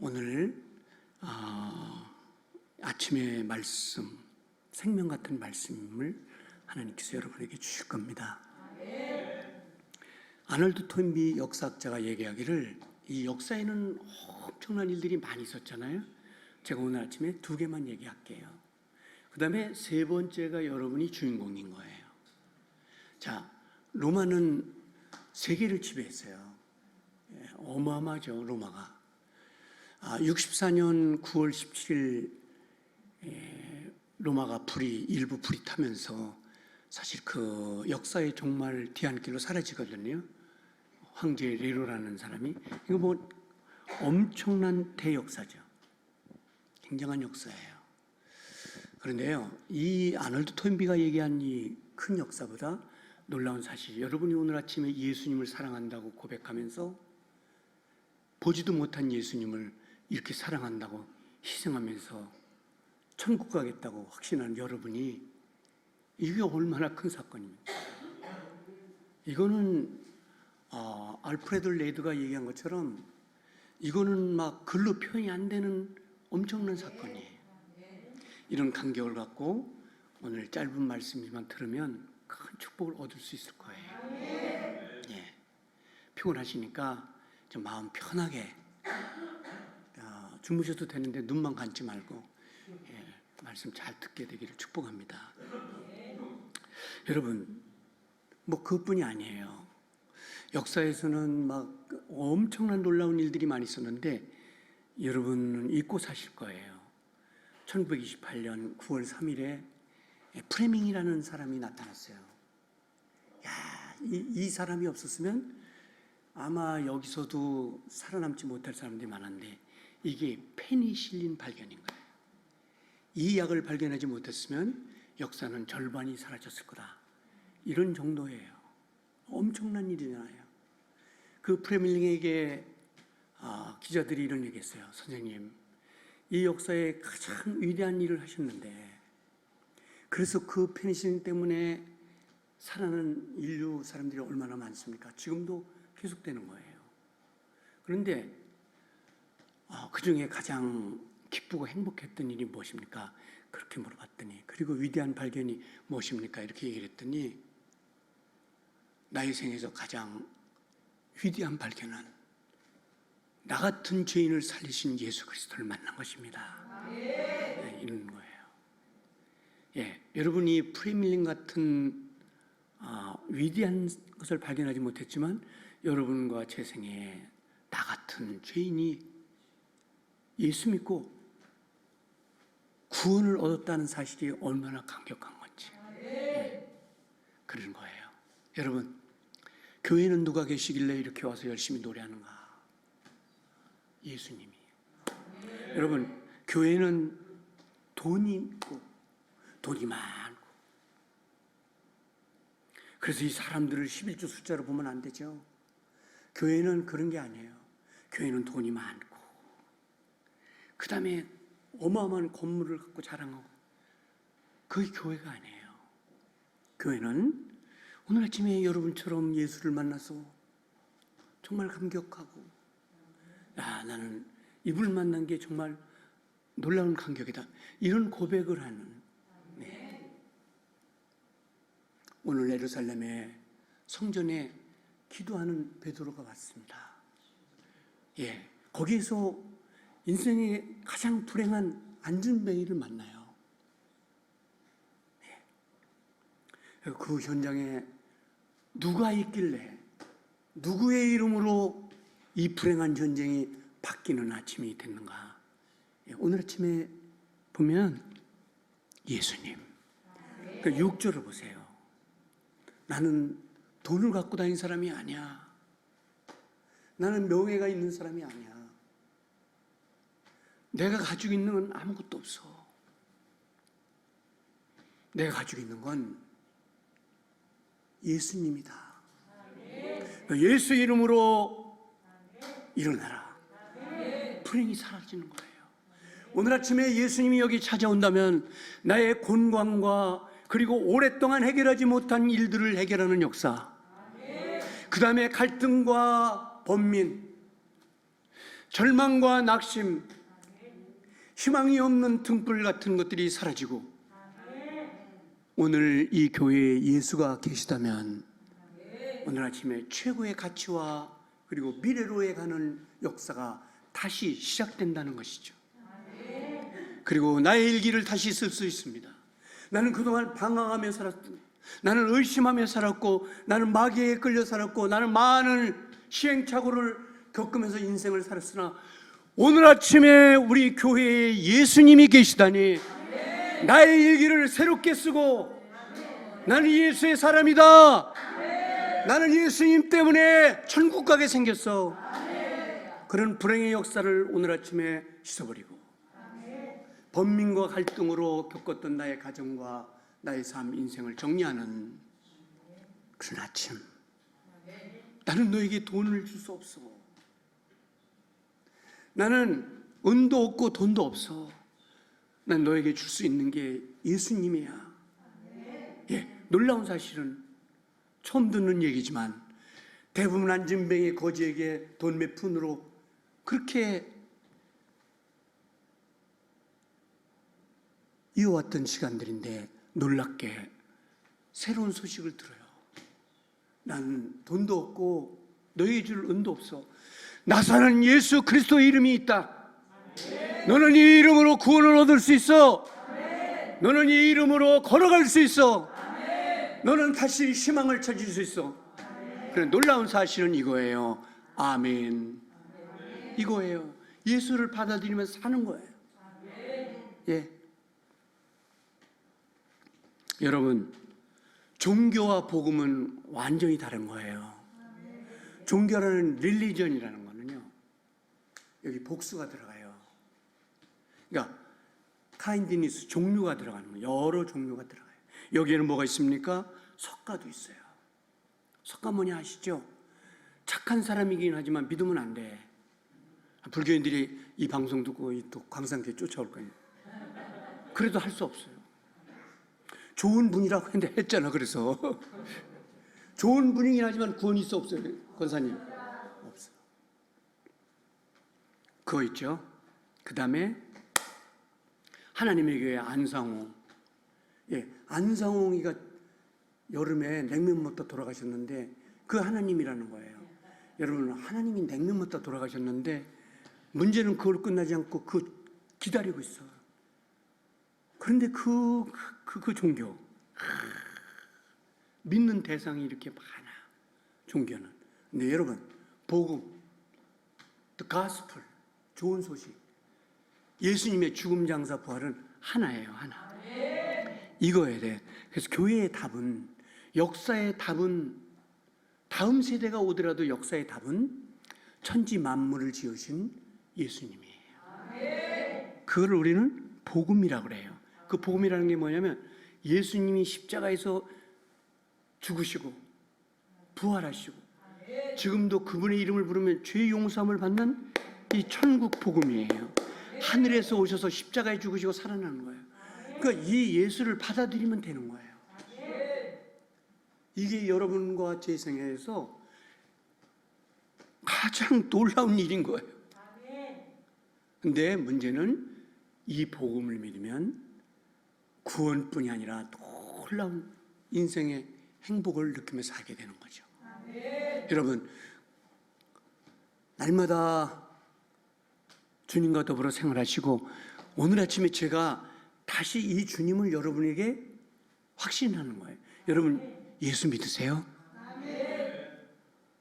오늘 아침의 말씀, 생명 같은 말씀을 하나님께서 여러분에게 주실 겁니다. 아놀드 토인비 역사학자가 얘기하기를 이 역사에는 엄청난 일들이 많이 있었잖아요. 제가 오늘 아침에 2개만 얘기할게요. 그 다음에 3번째가 여러분이 주인공인 거예요. 자, 로마는 세계를 지배했어요. 어마어마하죠, 로마가. 64년 9월 17일 로마가 일부 불이 타면서 사실 그 역사의 종말 뒤안길로 사라지거든요. 황제 네로라는 사람이. 이거 뭐 엄청난 대역사죠. 굉장한 역사예요. 그런데요, 이 아놀드 토인비가 얘기한 이 큰 역사보다 놀라운 사실, 여러분이 오늘 아침에 예수님을 사랑한다고 고백하면서 보지도 못한 예수님을 이렇게 사랑한다고 희생하면서 천국 가겠다고 확신하는 여러분이, 이게 얼마나 큰 사건입니까? 이거는 알프레드 레드가 얘기한 것처럼 이거는 막 글로 표현이 안 되는 엄청난 사건이에요. 이런 감격을 갖고 오늘 짧은 말씀이지만 들으면 큰 축복을 얻을 수 있을 거예요. 예. 피곤하시니까 좀 마음 편하게 주무셔도 되는데 눈만 감지 말고 말씀 잘 듣게 되기를 축복합니다. 여러분, 뭐 그것뿐이 아니에요. 역사에서는 막 엄청난 놀라운 일들이 많이 있었는데 여러분은 잊고 사실 거예요. 1928년 9월 3일에 프레밍이라는 사람이 나타났어요. 이 사람이 없었으면 아마 여기서도 살아남지 못할 사람들이 많은데, 이게 페니실린 발견인 거예요. 이 약을 발견하지 못했으면 역사는 절반이 사라졌을 거다. 이런 정도예요. 엄청난 일이잖아요. 그 프레밀링에게 기자들이 이런 얘기했어요. 선생님, 이 역사에 가장 위대한 일을 하셨는데, 그래서 그 페니실린 때문에 살아나는 인류 사람들이 얼마나 많습니까? 지금도 계속되는 거예요. 그런데 그 중에 가장 기쁘고 행복했던 일이 무엇입니까? 그렇게 물어봤더니, 그리고 위대한 발견이 무엇입니까? 이렇게 얘기를 했더니, 나의 생에서 가장 위대한 발견은 나 같은 죄인을 살리신 예수 그리스도를 만난 것입니다. 네, 이런 거예요. 예, 여러분이 프레밀링 같은 위대한 것을 발견하지 못했지만 여러분과 제 생에 나 같은 죄인이 예수 믿고 구원을 얻었다는 사실이 얼마나 감격한 건지. 그런 거예요. 여러분, 교회는 누가 계시길래 이렇게 와서 열심히 노래하는가? 예수님이. 여러분, 교회는 돈이 있고 돈이 많고, 그래서 이 사람들을 11조 숫자로 보면 안 되죠. 교회는 그런 게 아니에요. 교회는 돈이 많고 그 다음에 어마어마한 건물을 갖고 자랑하고, 그게 교회가 아니에요. 교회는 오늘 아침에 여러분처럼 예수를 만나서 정말 감격하고, 나는 이분을 만난 게 정말 놀라운 감격이다, 이런 고백을 하는. 오늘 예루살렘의 성전에 기도하는 베드로가 왔습니다. 예, 거기에서 인생의 가장 불행한 안전뱅이를 만나요. 그 현장에 누가 있길래, 누구의 이름으로 이 불행한 전쟁이 바뀌는 아침이 됐는가? 오늘 아침에 보면 예수님, 그 6절을 보세요. 나는 돈을 갖고 다니는 사람이 아니야. 나는 명예가 있는 사람이 아니야. 내가 가지고 있는 건 아무것도 없어. 내가 가지고 있는 건 예수님이다. 예수 이름으로 일어나라. 불행이 사라지는 거예요. 오늘 아침에 예수님이 여기 찾아온다면 나의 곤광과 그리고 오랫동안 해결하지 못한 일들을 해결하는 역사, 그 다음에 갈등과 번민, 절망과 낙심, 희망이 없는 등불 같은 것들이 사라지고 오늘 이 교회에 예수가 계시다면 오늘 아침에 최고의 가치와 그리고 미래로에 가는 역사가 다시 시작된다는 것이죠. 그리고 나의 일기를 다시 쓸 수 있습니다. 나는 그동안 방황하며 살았고, 나는 의심하며 살았고, 나는 마귀에 끌려 살았고, 나는 많은 시행착오를 겪으면서 인생을 살았으나 오늘 아침에 우리 교회에 예수님이 계시다니 나의 일기를 새롭게 쓰고 나는 예수의 사람이다. 나는 예수님 때문에 천국 가게 생겼어. 그런 불행의 역사를 오늘 아침에 씻어버리고 번민과 갈등으로 겪었던 나의 가정과 나의 삶, 인생을 정리하는 그런 아침. 나는 너에게 돈을 줄 수 없어. 나는 은도 없고 돈도 없어. 난 너에게 줄 수 있는 게 예수님이야. 예, 놀라운 사실은 처음 듣는 얘기지만 대부분 안진뱅이 거지에게 돈 몇 푼으로 그렇게 이어왔던 시간들인데 놀랍게 새로운 소식을 들어요. 난 돈도 없고 너에게 줄 은도 없어. 나사는 예수 그리스도의 이름이 있다. 너는 이 이름으로 구원을 얻을 수 있어. 너는 이 이름으로 걸어갈 수 있어. 너는 다시 희망을 찾을 수 있어. 그런 놀라운 사실은 이거예요. 아멘. 이거예요. 예수를 받아들이면 사는 거예요. 예. 여러분, 종교와 복음은 완전히 다른 거예요. 종교라는 릴리전이라는 거는요, 여기 복수가 들어가요. 그러니까 카인디니스, 종류가 들어가는 거예요. 여러 종류가 들어가요. 여기에는 뭐가 있습니까? 석가도 있어요. 석가 뭐냐 아시죠? 착한 사람이긴 하지만 믿으면 안 돼. 불교인들이 이 방송 듣고 또 광산교회 쫓아올 거예요. 그래도 할 수 없어요. 좋은 분이라고 했잖아. 그래서 좋은 분이긴 하지만 구원이 있어 없어요? 권사님 없어요. 그거 있죠. 그 다음에 하나님의 교회 안상홍. 예, 안상홍이가 여름에 냉면 먹다 돌아가셨는데 그 하나님이라는 거예요. 여러분, 하나님이 냉면 먹다 돌아가셨는데 문제는 그걸 끝나지 않고 그 기다리고 있어. 그런데 그 종교, 믿는 대상이 이렇게 많아. 종교는. 근데 여러분, 복음, the gospel, 좋은 소식, 예수님의 죽음, 장사, 부활은 하나예요. 하나. 이거에 대해. 그래서 교회의 답은, 역사의 답은, 다음 세대가 오더라도 역사의 답은 천지 만물을 지으신 예수님이에요. 그걸 우리는 복음이라고 그래요. 그 복음이라는 게 뭐냐면 예수님이 십자가에서 죽으시고 부활하시고 지금도 그분의 이름을 부르면 죄 용서함을 받는 이 천국 복음이에요. 하늘에서 오셔서 십자가에 죽으시고 살아나는 거예요. 그러니까 이 예수를 받아들이면 되는 거예요. 이게 여러분과 제 생애에서 가장 놀라운 일인 거예요. 근데 문제는 이 복음을 믿으면 구원뿐이 아니라 놀라운 인생의 행복을 느끼며 살게 되는 거죠. 여러분, 날마다 주님과 더불어 생활하시고 오늘 아침에 제가 다시 이 주님을 여러분에게 확신하는 거예요. 여러분, 예수 믿으세요?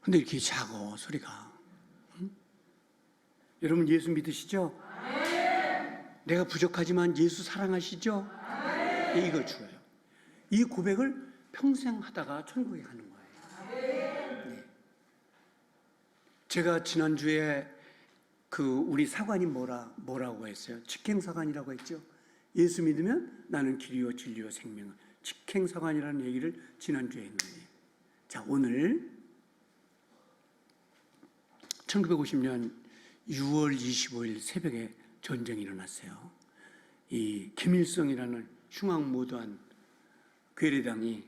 근데 이렇게 작어 소리가. 응? 여러분, 예수 믿으시죠? 내가 부족하지만 예수 사랑하시죠? 이걸 주어요. 이 고백을 평생 하다가 천국에 가는 거예요. 네. 제가 지난주에 우리 사관이 뭐라고 했어요? 직행사관이라고 했죠. 예수 믿으면 나는 길이요 진리요 생명. 직행사관이라는 얘기를 지난주에 했는데, 자, 오늘 1950년 6월 25일 새벽에 전쟁이 일어났어요. 이 김일성이라는 흉악무도한 괴뢰당이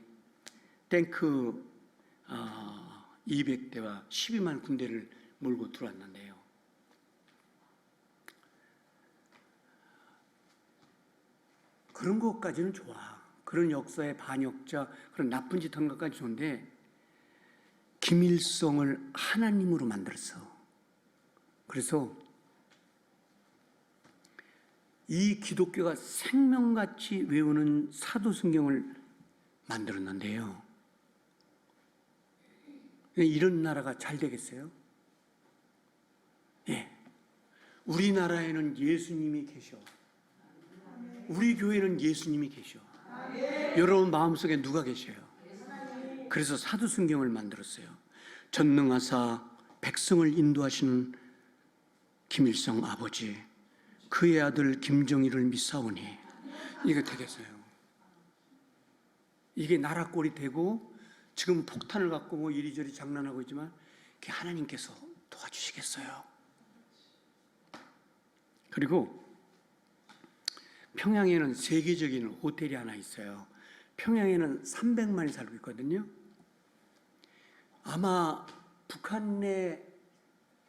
탱크 200대와 12만 군대를 몰고 들어왔는데요. 그런 것까지는 좋아. 그런 역사의 반역자, 그런 나쁜 짓 한 것까지 좋은데 김일성을 하나님으로 만들었어. 그래서 이 기독교가 생명같이 외우는 사도성경을 만들었는데요. 이런 나라가 잘 되겠어요? 예. 우리나라에는 예수님이 계셔. 우리 교회는 예수님이 계셔. 여러분 마음속에 누가 계셔요? 그래서 사도성경을 만들었어요. 전능하사 백성을 인도하시는 김일성 아버지, 그의 아들 김정일을 믿사오니 이게 되겠어요. 이게 나라 꼴이 되고 지금 폭탄을 갖고 뭐 이리저리 장난하고 있지만 그게 하나님께서 도와주시겠어요. 그리고 평양에는 세계적인 호텔이 하나 있어요. 평양에는 300만이 살고 있거든요. 아마 북한 내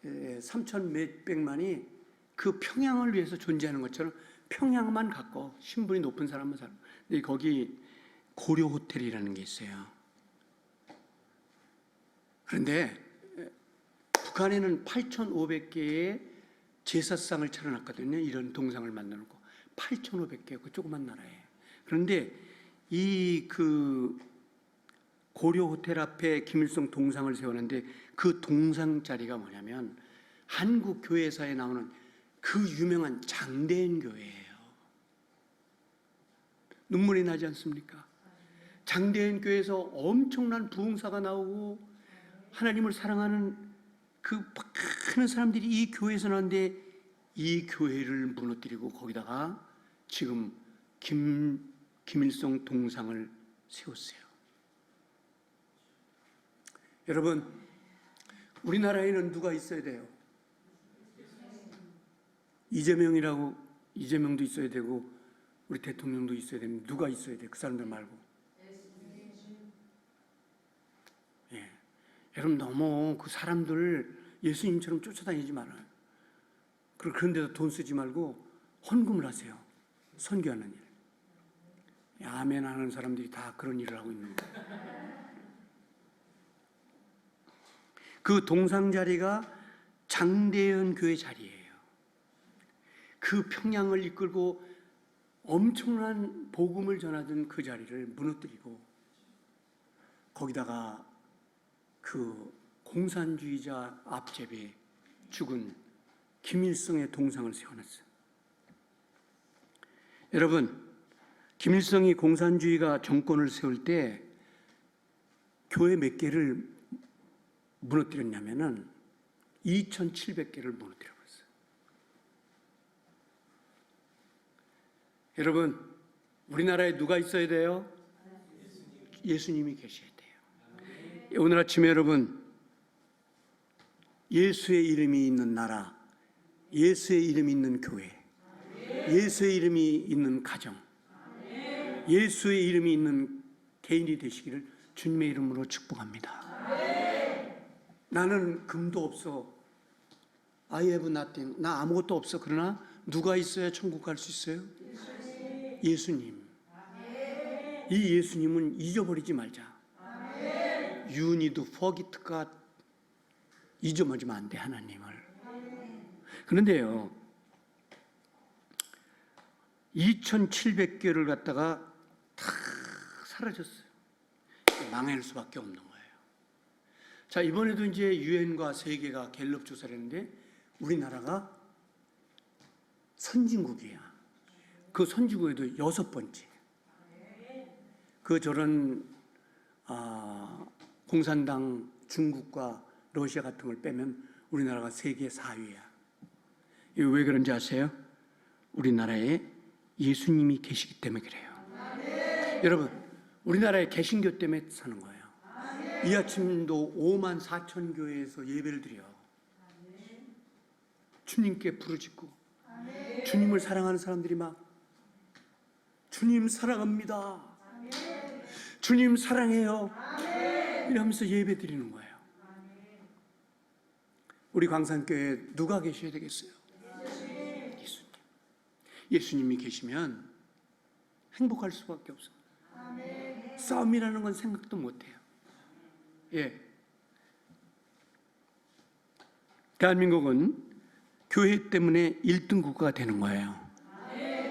3천 몇백만이 그 평양을 위해서 존재하는 것처럼 평양만 갖고 신분이 높은 사람만 살고, 근데 거기 고려 호텔이라는 게 있어요. 그런데 북한에는 8,500개의 제사상을 차려놨거든요. 이런 동상을 만들어놓고 8,500개 그 조그만 나라에. 그런데 이 고려 호텔 앞에 김일성 동상을 세웠는데 그 동상 자리가 뭐냐면 한국 교회사에 나오는 그 유명한 장대현 교회예요. 눈물이 나지 않습니까? 장대현 교회에서 엄청난 부흥사가 나오고 하나님을 사랑하는 그 많은 사람들이 이 교회에서 나왔는데 이 교회를 무너뜨리고 거기다가 지금 김일성 동상을 세웠어요. 여러분, 우리나라에는 누가 있어야 돼요? 이재명도 있어야 되고 우리 대통령도 있어야 됩니다. 누가 있어야 돼요? 그 사람들 말고. 예. 여러분 너무 그 사람들 예수님처럼 쫓아다니지 말아요. 그런 데서 돈 쓰지 말고 헌금을 하세요. 선교하는 일. 아멘 하는 사람들이 다 그런 일을 하고 있는 거예요. 그 동상 자리가 장대현 교회 자리예요. 그 평양을 이끌고 엄청난 복음을 전하던 그 자리를 무너뜨리고 거기다가 그 공산주의자 앞제비에 죽은 김일성의 동상을 세워놨어요. 여러분, 김일성이 공산주의가 정권을 세울 때 교회 몇 개를 무너뜨렸냐면은 2,700개를 무너뜨려버렸어요. 여러분, 우리나라에 누가 있어야 돼요? 예수님이 계셔야 돼요. 오늘 아침에 여러분, 예수의 이름이 있는 나라, 예수의 이름이 있는 교회, 예수의 이름이 있는 가정, 예수의 이름이 있는 개인이 되시기를 주님의 이름으로 축복합니다. 나는 금도 없어. I have nothing. 나 아무것도 없어. 그러나 누가 있어야 천국 갈 수 있어요? 예수님. 이 예수님은 잊어버리지 말자. You need to forget God. 잊어버리면 안 돼, 하나님을. 그런데요, 2,700개를 갖다가 다 사라졌어요. 망할 수밖에 없는 거예요. 자, 이번에도 이제 유엔과 세계가 갤럽 조사를 했는데 우리나라가 선진국이야. 그 선진국에도 6번째. 그 저런 공산당 중국과 러시아 같은 걸 빼면 우리나라가 세계 4위야. 이거 왜 그런지 아세요? 우리나라에 예수님이 계시기 때문에 그래요. 여러분, 우리나라에 개신교 때문에 사는 거예요. 이 아침도 5만 4천 교회에서 예배를 드려. 주님께 부르짖고 주님을 사랑하는 사람들이 막 주님 사랑합니다. 주님 사랑해요. 이러면서 예배 드리는 거예요. 우리 광산교회에 누가 계셔야 되겠어요? 예수님. 예수님이 계시면 행복할 수밖에 없어. 싸움이라는 건 생각도 못해요. 예. 대한민국은 교회 때문에 1등 국가가 되는 거예요.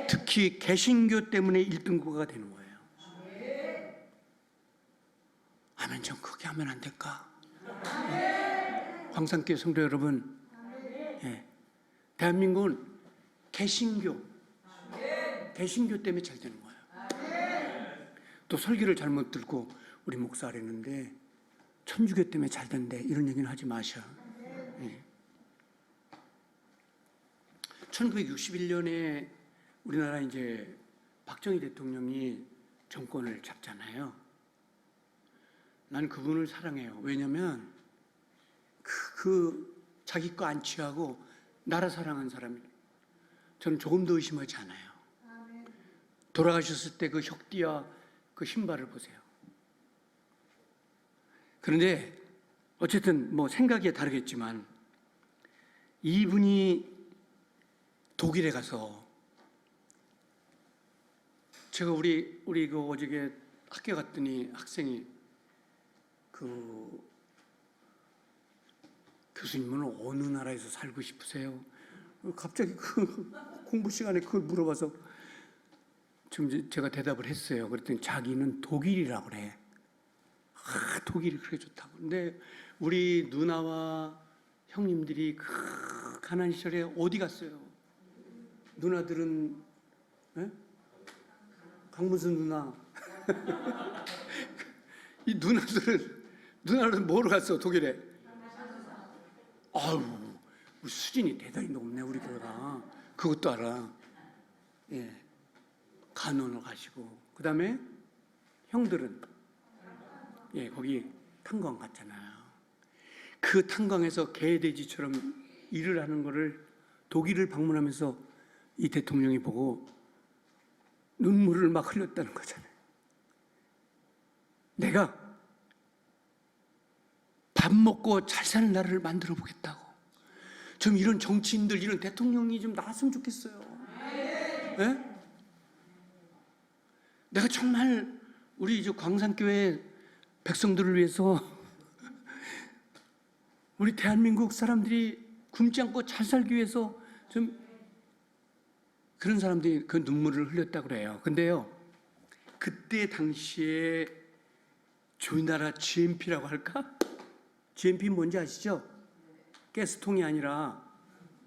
특히 개신교 때문에 1등 국가가 되는 거예요. 아멘. 좀 크게 하면 안 될까? 광산교회 성도 여러분, 예. 대한민국은 개신교 때문에 잘 되는 거예요. 또 설교를 잘못 듣고 우리 목사를 했는데 천주교 때문에 잘 된대, 이런 얘기는 하지 마셔. 예. 1961년에 우리나라 이제 박정희 대통령이 정권을 잡잖아요. 난 그분을 사랑해요. 왜냐면 자기 거 안 취하고 나라 사랑한 사람이에요. 저는 조금도 의심하지 않아요. 돌아가셨을 때 그 혁띠와 그 신발을 보세요. 그런데 어쨌든 뭐 생각이 다르겠지만 이분이 독일에 가서, 제가 우리 그 어저께 학교 갔더니 학생이 그 교수님은 어느 나라에서 살고 싶으세요? 갑자기 그 공부 시간에 그걸 물어봐서 지금 제가 대답을 했어요. 그랬더니 자기는 독일이라고 그래. 독일이 그렇게 좋다고. 근데 우리 누나와 형님들이 그 가난 시절에 어디 갔어요? 누나들은, 예? 강무순 누나. 이 누나들은 뭐로 갔어, 독일에? 아유, 우리 수준이 대단히 높네, 우리 교회가. 그것도 알아. 예. 간호를 가시고. 그 다음에 형들은, 예, 거기 탄광 갔잖아요. 그 탄광에서 개돼지처럼 일을 하는 거를 독일을 방문하면서 이 대통령이 보고 눈물을 막 흘렸다는 거잖아요. 내가 밥 먹고 잘 사는 나라를 만들어 보겠다고. 좀 이런 정치인들, 이런 대통령이 좀 나왔으면 좋겠어요. 네? 내가 정말 우리 이제 광산교회 백성들을 위해서 우리 대한민국 사람들이 굶지 않고 잘 살기 위해서 좀 그런 사람들이 그 눈물을 흘렸다고 그래요. 근데요, 그때 당시에 우리나라 GMP라고 할까? GMP 뭔지 아시죠? 가스통이 아니라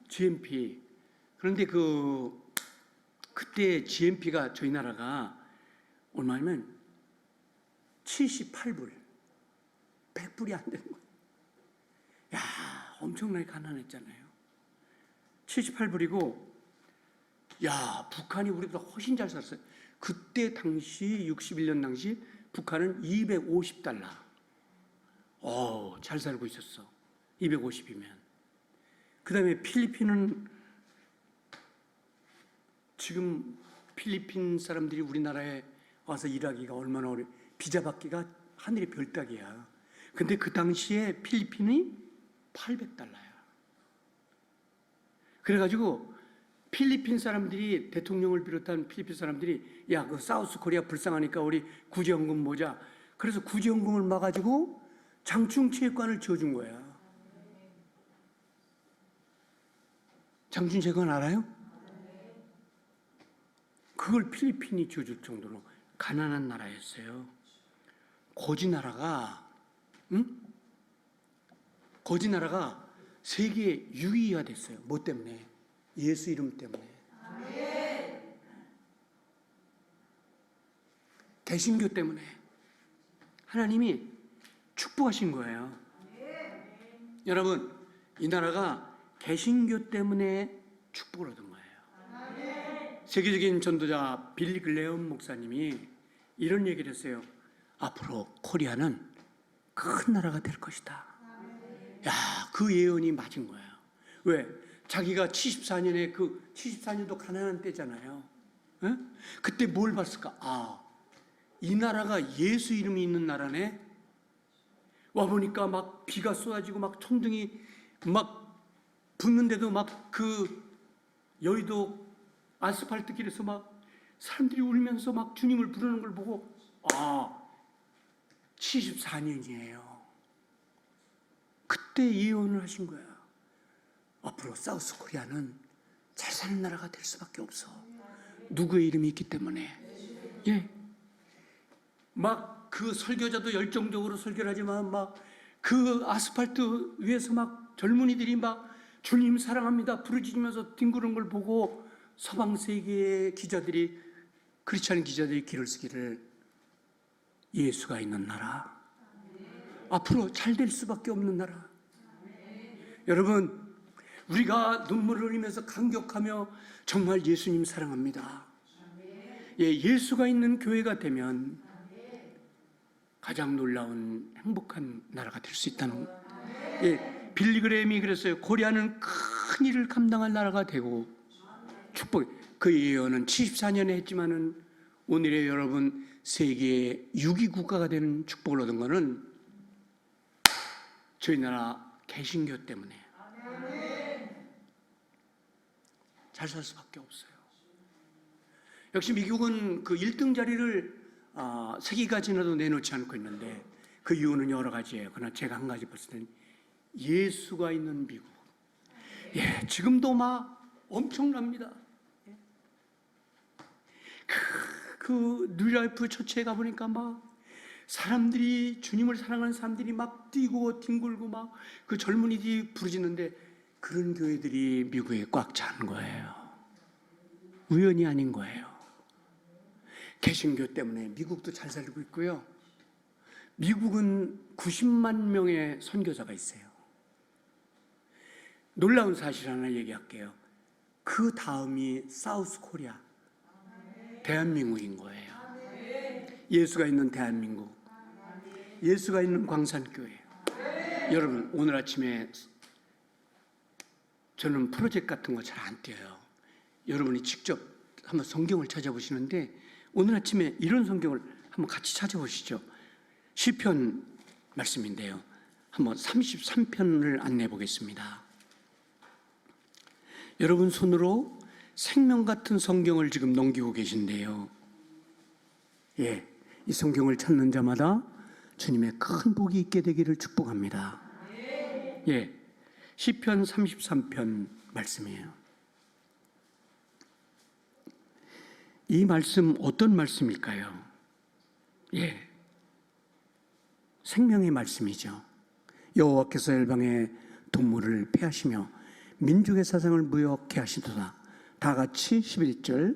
GMP. 그런데 그때 GMP가 저희 나라가 얼마냐면 78불, 100불이 안 되는 거예요. 야, 엄청나게 가난했잖아요. 78불이고, 야, 북한이 우리보다 훨씬 잘 살았어요. 그때 당시 61년 당시 북한은 250달러. 잘 살고 있었어. 250이면. 그 다음에 필리핀은, 지금 필리핀 사람들이 우리나라에 와서 일하기가 얼마나 어려워. 비자 받기가 하늘의 별 따기야. 근데 그 당시에 필리핀이 800달러야. 그래가지고 필리핀 사람들이, 대통령을 비롯한 필리핀 사람들이, 야, 그 사우스 코리아 불쌍하니까 우리 구제연금 모자. 그래서 구제연금을 막아주고 장충체육관을 지어준 거야. 장충체육관 알아요? 그걸 필리핀이 지어줄 정도로 가난한 나라였어요. 거지 나라가 세계 6위가 됐어요. 뭐 때문에? 예수 이름 때문에. 개신교 때문에. 하나님이 축복하신 거예요. 여러분, 이 나라가 개신교 때문에 축복을 얻은 거예요. 세계적인 전도자 빌리 글레엄 목사님이 이런 얘기를 했어요. 앞으로 코리아는 큰 나라가 될 것이다. 야, 그 예언이 맞은 거예요. 왜? 자기가 74년도 가난한 때잖아요. 에? 그때 뭘 봤을까? 이 나라가 예수 이름이 있는 나라네. 와보니까 막 비가 쏟아지고 막 천둥이 막 붙는데도 막 그 여의도 아스팔트 길에서 막 사람들이 울면서 막 주님을 부르는 걸 보고 74년이에요. 그때 예언을 하신 거야. 앞으로 사우스 코리아는 잘 사는 나라가 될 수밖에 없어. 누구의 이름이 있기 때문에. 예. 막 그 설교자도 열정적으로 설교를 하지만 막 그 아스팔트 위에서 막 젊은이들이 막 주님 사랑합니다 부르짖으면서 뒹구는 걸 보고 서방 세계의 기자들이, 크리스찬 기자들이 길을 쓰기를, 예수가 있는 나라, 앞으로 잘 될 수밖에 없는 나라. 여러분, 우리가 눈물을 흘리면서 감격하며 정말 예수님 사랑합니다. 예수가 있는 교회가 되면 가장 놀라운 행복한 나라가 될 수 있다는. 빌리그램이 그랬어요. 코리아는 큰 일을 감당할 나라가 되고 축복. 그 예언은 74년에 했지만은 오늘의 여러분 세계의 6위 국가가 되는 축복을 얻은 것은 저희 나라 개신교 때문에. 잘 살 수밖에 없어요. 역시 미국은 그 1등 자리를 세기가 지나도 내놓지 않고 있는데 그 이유는 여러 가지예요. 그러나 제가 한 가지 봤을 때는 예수가 있는 미국. 지금도 막 엄청납니다. 그 뉴라이프 처치에 가보니까 막 사람들이, 주님을 사랑하는 사람들이 막 뛰고 뒹굴고 막 그 젊은이들이 부르짖는데 그런 교회들이 미국에 꽉 찬 거예요. 우연이 아닌 거예요. 개신교 때문에 미국도 잘 살고 있고요. 미국은 90만 명의 선교사가 있어요. 놀라운 사실 하나 얘기할게요. 그 다음이 사우스 코리아, 대한민국인 거예요. 예수가 있는 대한민국, 예수가 있는 광산교회. 여러분, 오늘 아침에 저는 프로젝트 같은 거 잘 안 띄어요. 여러분이 직접 한번 성경을 찾아보시는데 오늘 아침에 이런 성경을 한번 같이 찾아보시죠. 시편 말씀인데요. 한번 33편을 안내해 보겠습니다. 여러분 손으로 생명 같은 성경을 지금 넘기고 계신데요. 이 성경을 찾는 자마다 주님의 큰 복이 있게 되기를 축복합니다. 시편 33편 말씀이에요. 이 말씀 어떤 말씀일까요? 생명의 말씀이죠. 여호와께서 열방의 동물을 패하시며 민족의 사상을 무역케 하시도다. 다 같이 11절부터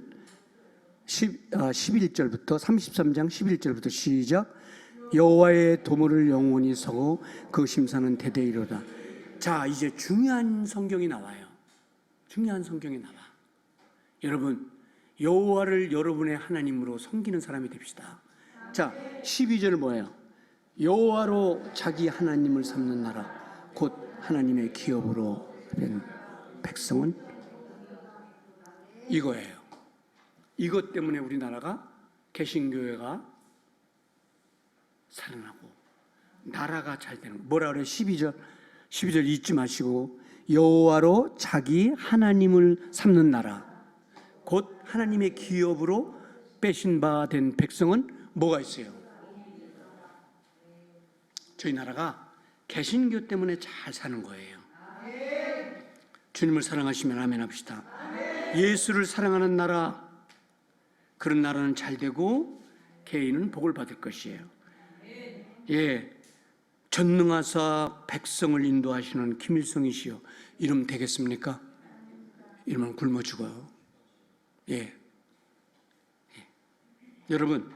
33장 11절부터 시작. 여호와의 도물을 영원히 서고 그 심사는 대대이로다. 자, 이제 중요한 성경이 나와요. 중요한 성경이 나와. 여러분, 여호와를 여러분의 하나님으로 섬기는 사람이 됩시다. 자, 12절은 뭐예요? 여호와로 자기 하나님을 삼는 나라, 곧 하나님의 기업으로 된 백성은 이거예요. 이것 때문에 우리나라가, 개신교회가 살아나고 나라가 잘 되는 거예요. 뭐라 그래요? 12절 잊지 마시고, 여호와로 자기 하나님을 삼는 나라, 곧 하나님의 기업으로 빼신 바 된 백성은 뭐가 있어요? 저희 나라가 개신교 때문에 잘 사는 거예요. 주님을 사랑하시면 아멘 합시다. 예수를 사랑하는 나라, 그런 나라는 잘 되고 개인은 복을 받을 것이에요. 전능하사 백성을 인도하시는 김일성이시여, 이러면 되겠습니까? 이러면 굶어 죽어요. 여러분,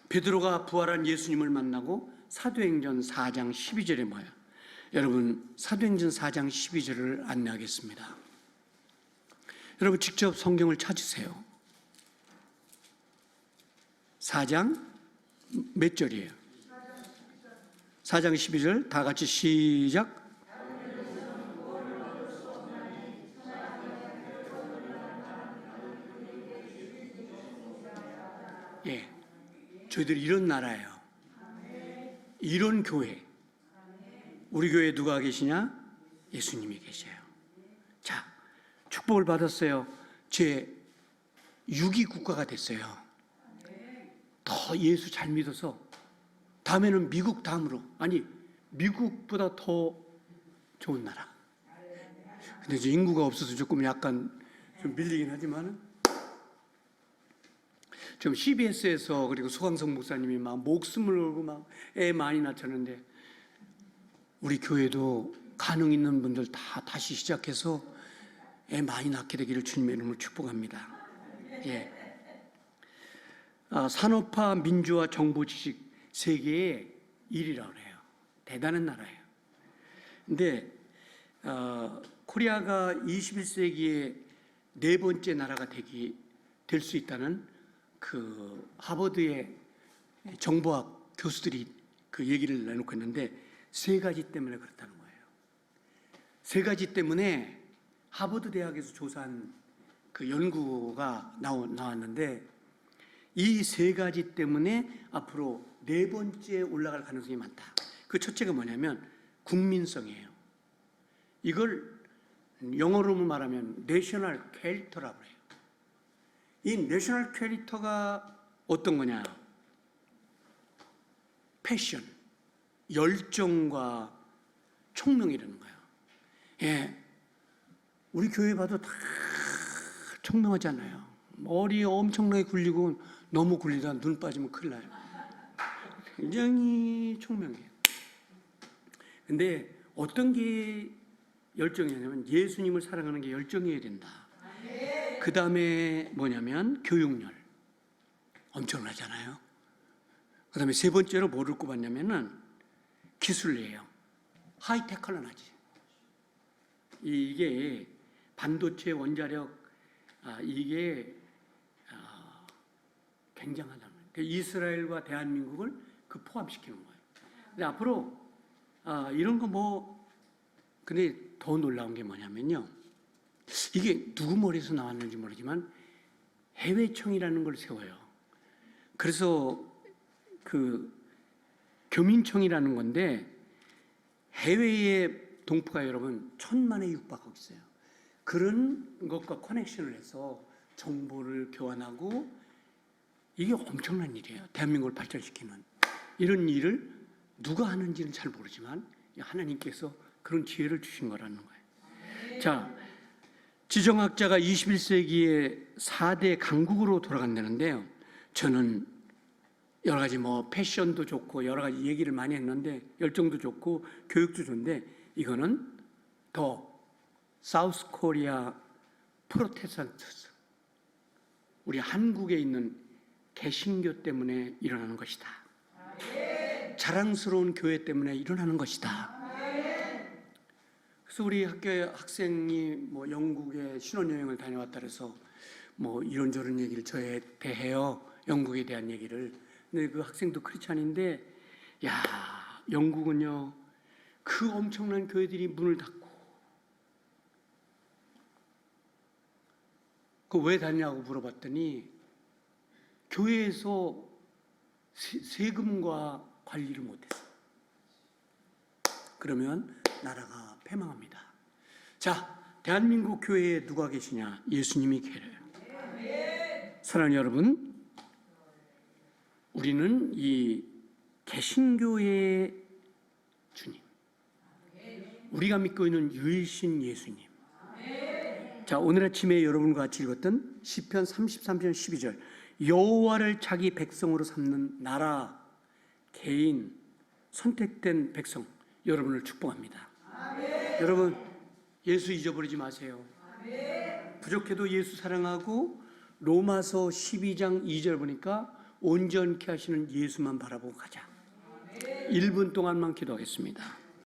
베드로가 부활한 예수님을 만나고 사도행전 4장 12절에 뭐예요? 여러분, 사도행전 4장 12절을 안내하겠습니다. 여러분 직접 성경을 찾으세요. 4장 몇 절이에요? 4장 12절 다 같이 시작. 저희들이 이런 나라예요. 이런 교회. 우리 교회에 누가 계시냐? 예수님이 계셔요. 자, 축복을 받았어요. 제 6위 국가가 됐어요. 더 예수 잘 믿어서 다음에는 미국 다음으로, 아니 미국보다 더 좋은 나라. 근데 이제 인구가 없어서 조금 약간 좀 밀리긴 하지만은, 좀 CBS에서 그리고 소강성 목사님이 막 목숨을 걸고 막 애 많이 낳았는데, 우리 교회도 가능 있는 분들 다 다시 시작해서 애 많이 낳게 되기를 주님의 이름으로 축복합니다. 예. 산업화, 민주화, 정보, 지식 세계의 1위라고 해요. 대단한 나라예요. 근데 코리아가 21세기의 네 번째 나라가 될 수 있다는 그 하버드의 정보학 교수들이 그 얘기를 내놓고 있는데, 세 가지 때문에 그렇다는 거예요. 세 가지 때문에 하버드 대학에서 조사한 그 연구가 나왔는데, 이 세 가지 때문에 앞으로 네 번째 올라갈 가능성이 많다. 그 첫째가 뭐냐면 국민성이에요. 이걸 영어로 말하면 내셔널 캐릭터라고 해요. 이 내셔널 캐릭터가 어떤 거냐? 패션, 열정과 총명이라는 거예요. 예, 우리 교회 봐도 다 총명하잖아요. 머리 엄청나게 굴리고 너무 굴리다 눈 빠지면 큰일 나요. 굉장히 총명해요. 근데 어떤 게 열정이냐면 예수님을 사랑하는 게 열정이어야 된다. 그 다음에 뭐냐면 교육열, 엄청나잖아요. 그 다음에 세 번째로 뭐를 꼽았냐면은 기술이에요. 하이테크는 하지. 이게 반도체 원자력, 이게 굉장하다는 거예요. 이스라엘과 대한민국을 그 포함시키는 거예요. 근데 앞으로 이런 거 근데 더 놀라운 게 뭐냐면요, 이게 누구 머리에서 나왔는지 모르지만 해외청이라는 걸 세워요. 그래서 그 교민청이라는 건데, 해외의 동포가 여러분 1000만에 육박하고 있어요. 그런 것과 커넥션을 해서 정보를 교환하고, 이게 엄청난 일이에요. 대한민국을 발전시키는 이런 일을 누가 하는지는 잘 모르지만 하나님께서 그런 기회를 주신 거라는 거예요. 자, 지정학자가 21세기의 4대 강국으로 돌아간다는데요, 저는 여러 가지 패션도 좋고 여러 가지 얘기를 많이 했는데, 열정도 좋고 교육도 좋은데, 이거는 더 사우스 코리아 프로테스탄트, 우리 한국에 있는 개신교 때문에 일어나는 것이다. 자랑스러운 교회 때문에 일어나는 것이다. 그래서 우리 학교의 학생이 영국에 신혼여행을 다녀왔다 그래서 이런저런 얘기를 저한테 해요. 영국에 대한 얘기를. 근데 그 학생도 크리스찬인데, 야, 영국은요, 그 엄청난 교회들이 문을 닫고, 그 왜 닫냐고 물어봤더니, 교회에서 세금과 관리를 못했어. 그러면 나라가 패망합니다. 자, 대한민국 교회에 누가 계시냐? 예수님이 계세요. 사랑하는 여러분, 우리는 이 개신교의 주님, 우리가 믿고 있는 유일신 예수님. 자, 오늘 아침에 여러분과 같이 읽었던 시편 33편 12절, 여호와를 자기 백성으로 삼는 나라, 개인, 선택된 백성, 여러분을 축복합니다. 아멘. 여러분, 예수 잊어버리지 마세요. 아멘. 부족해도 예수 사랑하고, 로마서 12장 2절 보니까 온전케 하시는 예수만 바라보고 가자. 아멘. 1분 동안만 기도하겠습니다.